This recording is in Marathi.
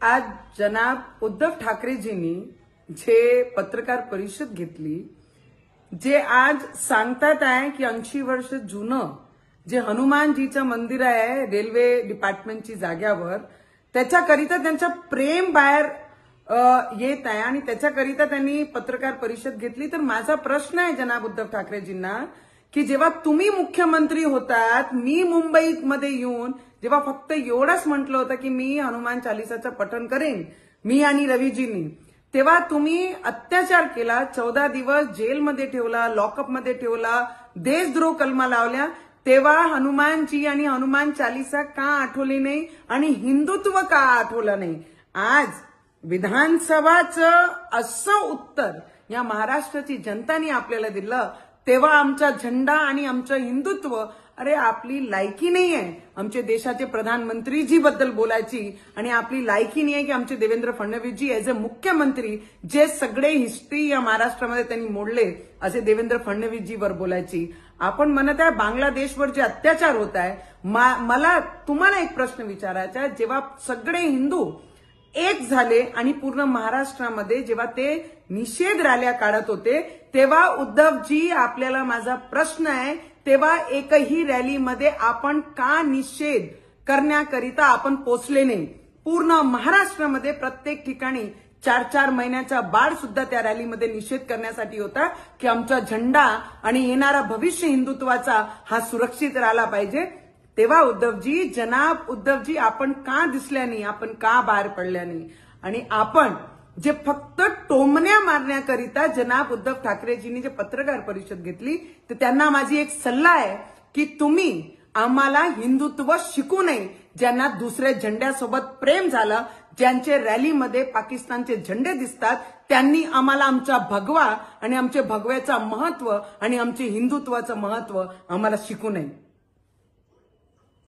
आज जनाब उद्धव ठाकरेजींनी जे पत्रकार परिषद घेतली, जे आज सांगतात आहे की 80 वर्ष जुनं जे हनुमानजीचं मंदिर आहे रेल्वे डिपार्टमेंटची जाग्यावर, त्याच्याकरिता त्यांचं प्रेम बाहेर येत आहे आणि त्याच्याकरिता त्यांनी पत्रकार परिषद घेतली। तर माझा प्रश्न आहे जनाब उद्धव ठाकरेजींना की जेव्हा तुम्ही मुख्यमंत्री होतात, मी मुंबईमध्ये येऊन जेव्हा फक्त एवढंच म्हटलं होतं की मी हनुमान चालीसाचं पठण करेन, मी आणि रवीजींनी, तेव्हा तुम्ही अत्याचार केला, 14 दिवस जेलमध्ये ठेवला, लॉकअपमध्ये ठेवला, देशद्रोह कलमा लावल्या, तेव्हा हनुमानजी आणि हनुमान चालीसा का आठवली नाही आणि हिंदुत्व का आठवलं नाही? आज विधानसभाचं असं उत्तर या महाराष्ट्राची जनतानी आपल्याला दिलं, तेव्हा आमचा झेंडा आणि आमचं हिंदुत्व, अरे आपली लायकी नाही आहे आमचे देशाचे प्रधानमंत्रीजी बद्दल बोलायची आणि आपली लायकी नाही आहे की आमचे देवेंद्र फडणवीसजी एज अ मुख्यमंत्री जे सगळे हिस्ट्री या महाराष्ट्रामध्ये त्यांनी मोडले असे देवेंद्र फडणवीसजीवर बोलायची। आपण म्हणत आहे बांगलादेशवर जे अत्याचार होत आहे, मला तुम्हाला एक प्रश्न विचारायचा आहे, जेव्हा सगळे हिंदू एक झाले आणि पूर्ण महाराष्ट्रामध्ये जेव्हा ते निषेध रॅल्या काढत होते, तेव्हा उद्धवजी आपल्याला माझा प्रश्न आहे, तेव्हा एकही रॅलीमध्ये आपण का निषेध करण्याकरिता आपण पोचले नाही? पूर्ण महाराष्ट्रामध्ये प्रत्येक ठिकाणी 4-4 महिन्याचा बाळ सुद्धा त्या रॅलीमध्ये निषेध करण्यासाठी होता की आमचा झेंडा आणि येणारा भविष्य हिंदुत्वाचा हा सुरक्षित राहिला पाहिजे। तेव्हा उद्धवजी, जनाब उद्धवजी, आपण का दिसल्या नाही, आपण का बाहेर पडल्या नाही? आणि आपण जे फक्त टोमण्या मारण्याकरिता जनाब उद्धव ठाकरेजींनी जे पत्रकार परिषद घेतली, तर त्यांना माझी एक सल्ला आहे की तुम्ही आम्हाला हिंदुत्व शिकू नये। ज्यांना दुसऱ्या झेंड्यासोबत प्रेम झालं, ज्यांचे रॅलीमध्ये पाकिस्तानचे झेंडे दिसतात, त्यांनी आम्हाला आमचा भगवा आणि आमचे भगव्याचं महत्व आणि आमचे हिंदुत्वाचं महत्व आम्हाला शिकू नये।